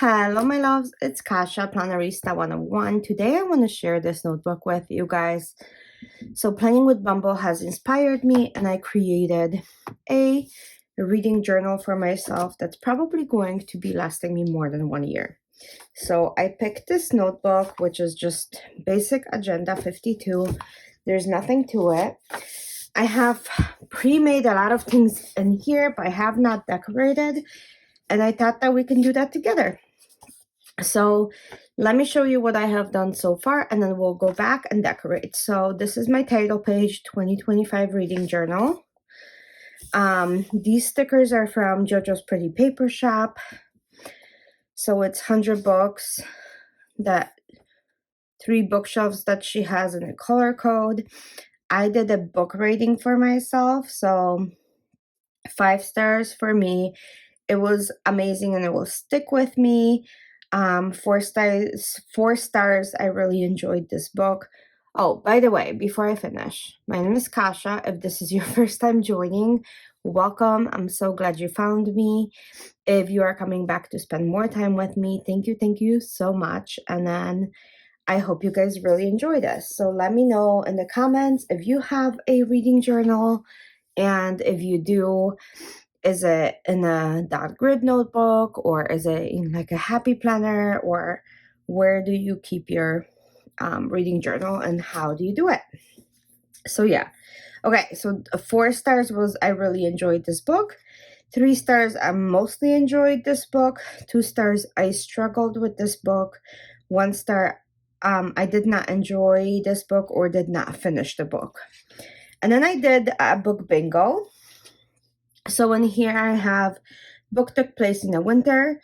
Hello, my loves. It's Kasha, Plannerista 101. Today, I want to share this notebook with you guys. So, Planning with Bumble has inspired me, and I created a reading journal for myself that's probably going to be lasting me more than 1 year. So, I picked this notebook, which is just basic Agenda 52. There's nothing to it. I have pre-made a lot of things in here, but I have not decorated. And I thought that we can do that together. So let me show you what I have done so far, and then we'll go back and decorate. So this is my title page, 2025 reading journal. These stickers are from JoJo's Pretty Paper Shop. So it's 100 books, that 3 bookshelves that she has in a color code. I did a book rating for myself, so 5 stars for me. It was amazing and it will stick with me. 4 stars. I really enjoyed this book. Oh, by the way, before I finish, my name is Kasha. If this is your first time joining, welcome. I'm so glad you found me. If you are coming back to spend more time with me, thank you so much. And then I hope you guys really enjoy this. So let me know in the comments if you have a reading journal, and if you do, is it in a dot grid notebook, or is it in like a happy planner, or where do you keep your reading journal, and how do you do it? So yeah. Okay, so 4 stars was I really enjoyed this book. 3 stars, I mostly enjoyed this book. 2 stars, I struggled with this book. 1 star, I did not enjoy this book or did not finish the book. And then I did a book bingo. So in here I have book took place in the winter,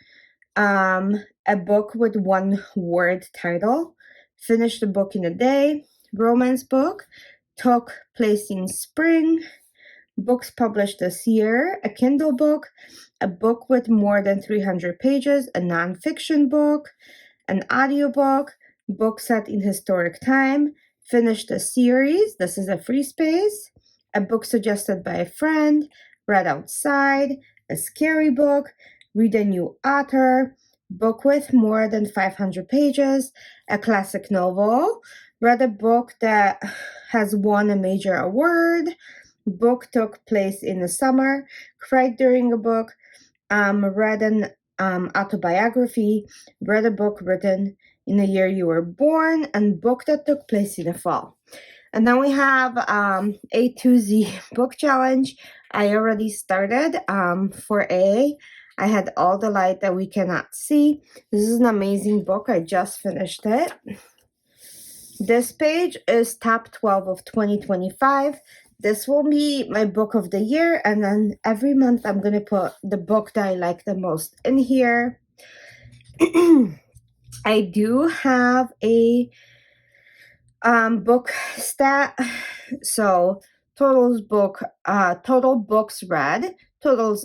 a book with 1 word title, finished the book in a day, romance book, took place in spring, books published this year, a Kindle book, a book with more than 300 pages, a nonfiction book, an audiobook, book set in historic time, finished a series, this is a free space, a book suggested by a friend, read outside, a scary book, read a new author, book with more than 500 pages, a classic novel, read a book that has won a major award, book took place in the summer, cried during a book, read an autobiography, read a book written in the year you were born, and book that took place in the fall. And then we have A to Z book challenge. I already started for A. I had All the Light That We Cannot See. This is an amazing book. I just finished it. This page is top 12 of 2025. This will be my book of the year, and then every month I'm going to put the book that I like the most in here. I do have a book stat. So total books read, total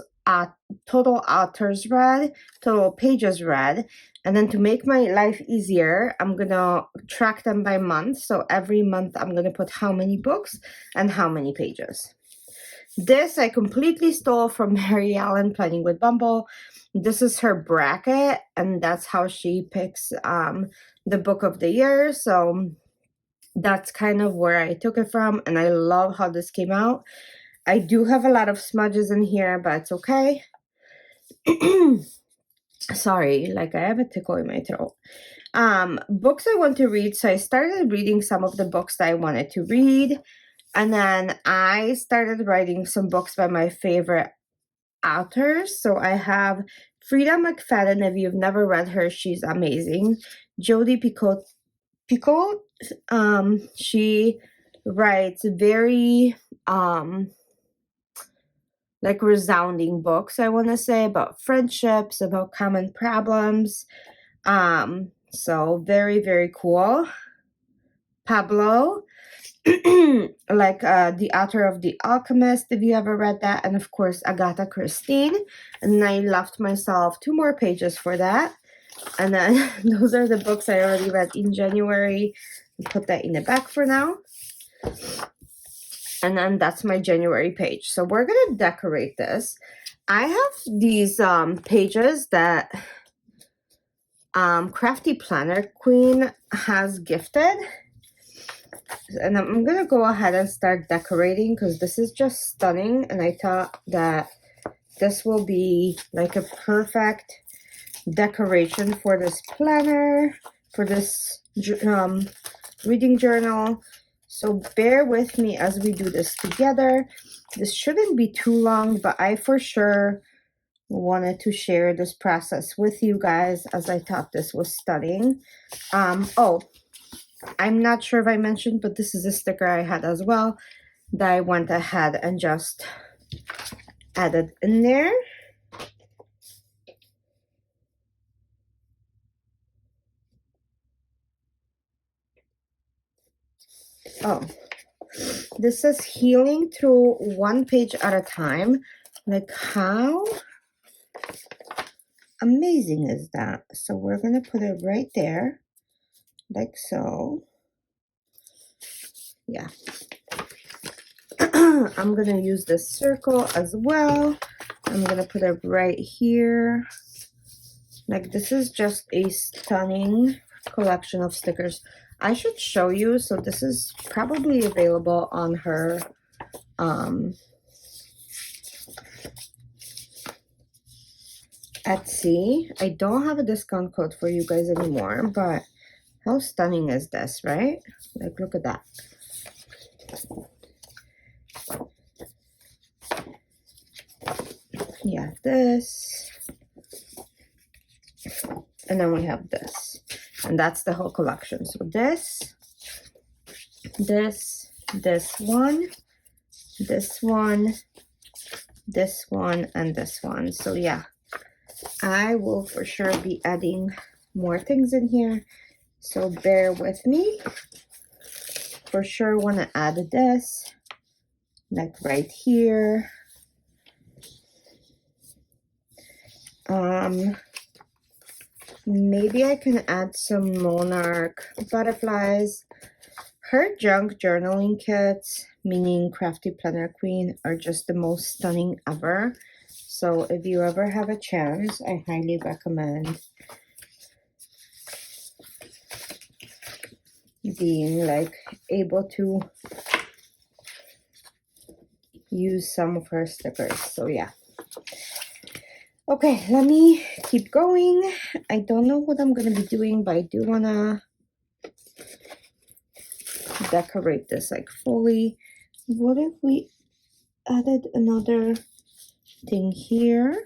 authors read, total pages read. And then to make my life easier, I'm gonna track them by month. So every month I'm gonna put how many books and how many pages. This I completely stole from Mary Ellen, Planning with Bumble. This is her bracket, and that's how she picks the book of the year. So that's kind of where I took it from, and I love how this came out. I do have a lot of smudges in here, but it's okay. Sorry, like I have a tickle in my throat. Books I want to read. So I started reading some of the books that I wanted to read, and then I started writing some books by my favorite authors. So I have Frida McFadden. If you've never read her, she's amazing. Jodi Picoult, she writes very like resounding books, I want to say, about friendships, about common problems. So very cool. Pablo, like the author of The Alchemist, if you ever read that, and of course Agatha Christie. And I left myself 2 more pages for that. And then those are the books I already read in January. Put that in the back for now. And then that's my January page. So we're gonna decorate this. I have these pages that Crafty Planner Queen has gifted. And I'm gonna go ahead and start decorating because this is just stunning, and I thought that this will be like a perfect decoration for this planner, for this reading journal. So bear with me as we do this together. This shouldn't be too long, but I for sure wanted to share this process with you guys as I thought this was stunning. Oh, I'm not sure if I mentioned, but this is a sticker I had as well that I went ahead and just added in there. Oh, this says healing through one page at a time. Like, how amazing is that? So we're gonna put it right there, like so. Yeah. I'm gonna use this circle as well. I'm gonna put it right here. Like, this is just a stunning collection of stickers. I should show you. So this is probably available on her Etsy. I don't have a discount code for you guys anymore, but how stunning is this, right? Like, look at that. Yeah, this. And then we have this. And that's the whole collection. So this one, this one, this one, and this one. So yeah, I will for sure be adding more things in here. So bear with me. For sure want to add this, like right here. Maybe I can add some monarch butterflies. Her junk journaling kits, meaning Crafty Planner Queen, are just the most stunning ever. So if you ever have a chance, I highly recommend being like able to use some of her stickers. So yeah. Okay, let me keep going. I don't know what I'm gonna be doing, but I do wanna decorate this like fully. What if we added another thing here?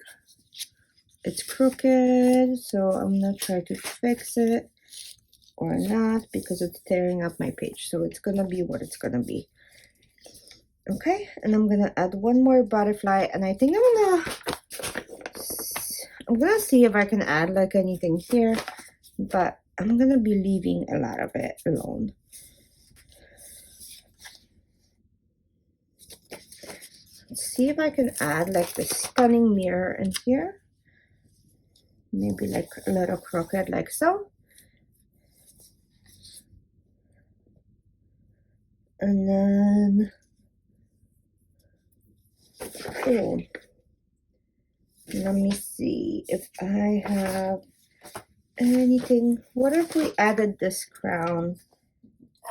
It's crooked, so I'm gonna try to fix it or not because it's tearing up my page. So it's gonna be what it's gonna be. Okay, and I'm gonna add one more butterfly, and I think I'm gonna see if I can add like anything here, but I'm gonna be leaving a lot of it alone. Let's see if I can add like this stunning mirror in here. Maybe like a little crooked like so. And then, oh, let me see if I have anything. What if we added this crown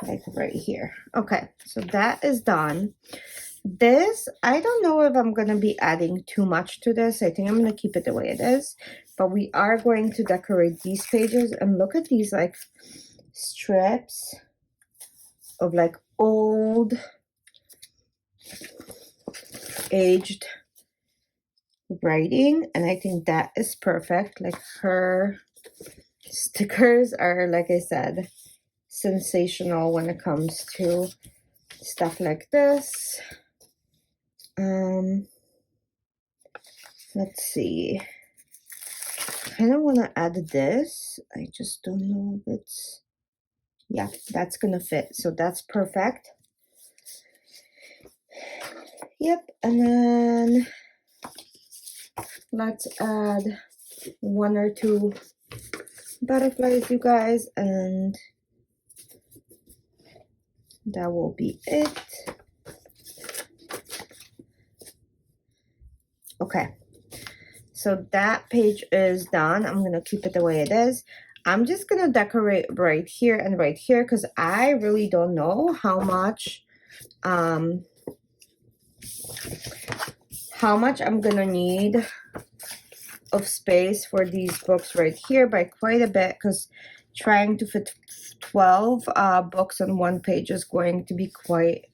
like right here? Okay, so that is done. This, I don't know if I'm going to be adding too much to this. I think I'm going to keep it the way it is. But we are going to decorate these pages. And look at these like strips of like old, aged writing. And I think that is perfect. Like, her stickers are, like I said, sensational when it comes to stuff like this. Let's see. I kind of want to add this. I just don't know if it's, yeah, that's gonna fit. So that's perfect. Yep, and then let's add one or two butterflies, you guys, and that will be it. Okay, so that page is done. I'm gonna keep it the way it is. I'm just gonna decorate right here and right here because I really don't know how much I'm gonna need of space for these books right here by quite a bit, because trying to fit 12 books on one page is going to be quite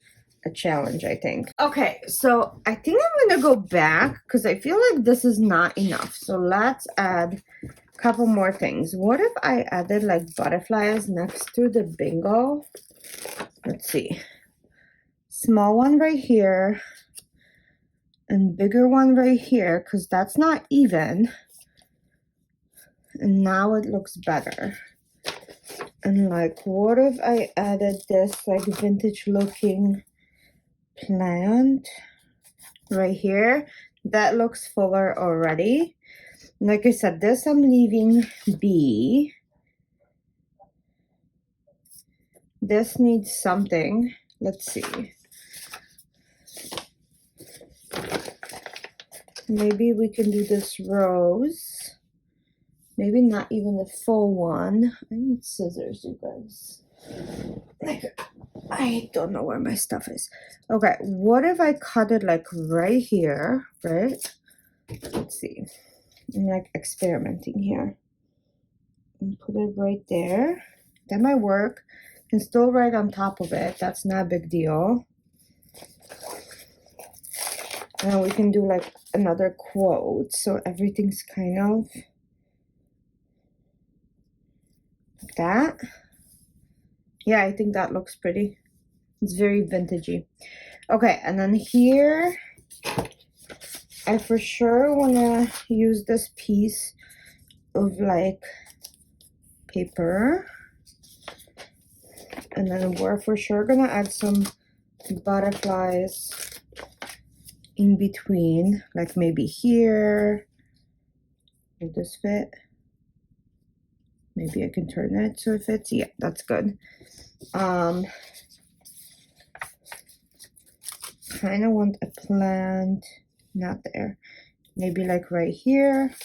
a challenge, I think. Okay, so I think I'm gonna go back because I feel like this is not enough. So let's add a couple more things. What if I added like butterflies next to the bingo? Let's see. Small one right here and bigger one right here, because that's not even. And now it looks better. And like, what if I added this like vintage looking plant right here? That looks fuller already. Like I said, this I'm leaving be. This needs something. Let's see. Maybe we can do this rose. Maybe not even the full one. I need scissors, you guys. Like, I don't know where my stuff is. Okay, what if I cut it like right here, right? Let's see. I'm like experimenting here. And put it right there. That might work. And still right on top of it. That's not a big deal. And we can do like another quote. So everything's kind of like that. Yeah, I think that looks pretty. It's very vintagey. Okay, and then here, I for sure want to use this piece of like paper. And then we're for sure going to add some butterflies in between, like maybe here. Will this fit? Maybe I can turn it so it fits. Yeah, that's good. Kind of want a plant, not there. Maybe like right here.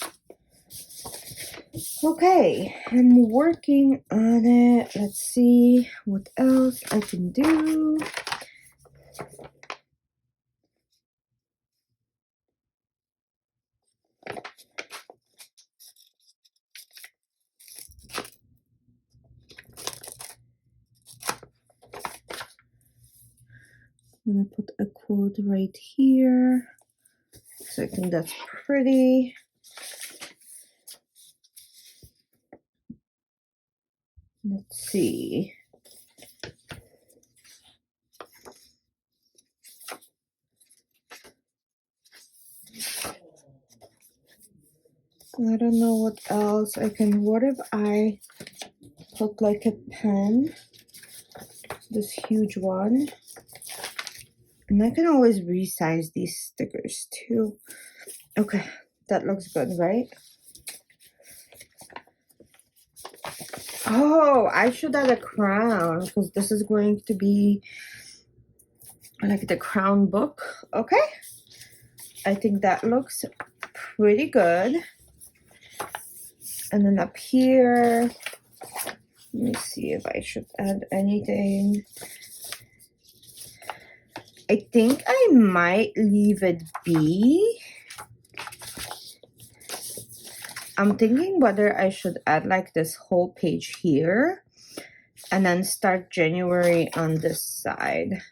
Okay, I'm working on it. Let's see what else I can do. I'm gonna put a quote right here. So I think that's pretty. Let's see. I don't know what else I can. What if I put like a pen? This huge one. And I can always resize these stickers too. Okay, that looks good, right? Oh, I should add a crown because this is going to be like the crown book. Okay, I think that looks pretty good. And then up here, let me see if I should add anything. I think I might leave it be. I'm thinking whether I should add like this whole page here and then start January on this side.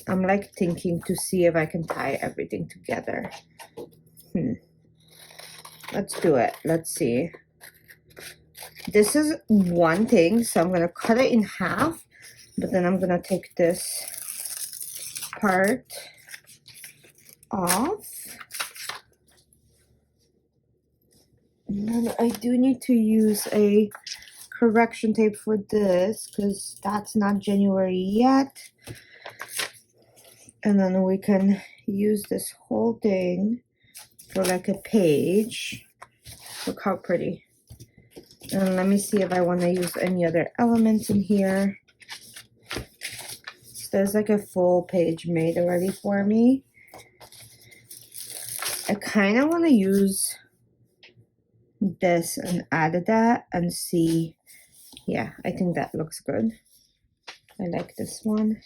I'm like thinking to see if I can tie everything together. Let's do it. Let's see. This is one thing, so I'm gonna cut it in half, but then I'm gonna take this part off. And then I do need to use a correction tape for this because that's not January yet. And then we can use this whole thing for like a page. Look how pretty. And let me see if I want to use any other elements in here. So there's like a full page made already for me. I kind of want to use this and add that and see. Yeah, I think that looks good. I like this one.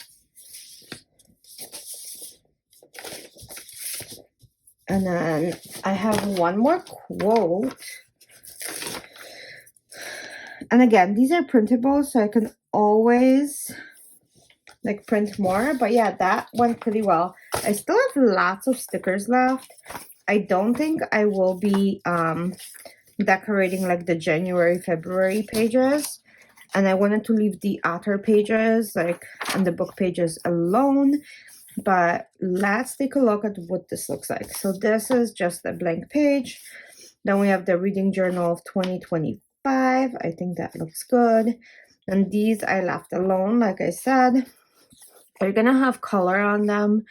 And then I have one more quote. And again, these are printable, so I can always like print more. But yeah, that went pretty well. I still have lots of stickers left. I don't think I will be decorating like the January, February pages. And I wanted to leave the author pages like and the book pages alone. But let's take a look at what this looks like. So this is just a blank page. Then we have the reading journal of 2025. I think that looks good. And these I left alone, like I said. They're gonna have color on them,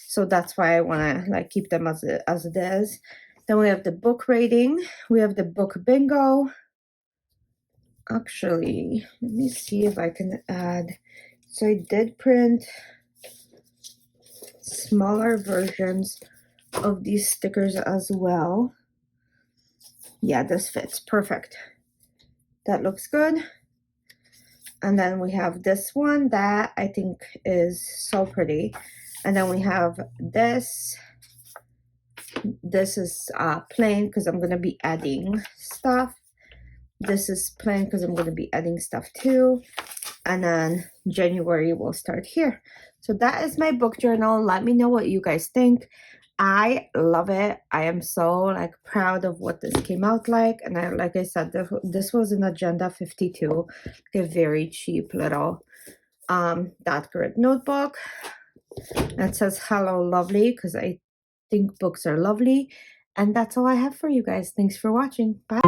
so that's why I want to like keep them as it is. Then we have the book rating. We have the book bingo. Actually, let me see if I can add. So I did print smaller versions of these stickers as well. Yeah, this fits perfect. That looks good. And then we have this one that I think is so pretty. And then we have this. This is plain because I'm going to be adding stuff. This is plain because I'm going to be adding stuff too. And then January will start here. So that is my book journal. Let me know what you guys think. I love it. I am so like proud of what this came out like. And like I said, this was an Agenda 52, a very cheap little dot grid notebook. And it says hello lovely because I think books are lovely. And that's all I have for you guys. Thanks for watching. Bye.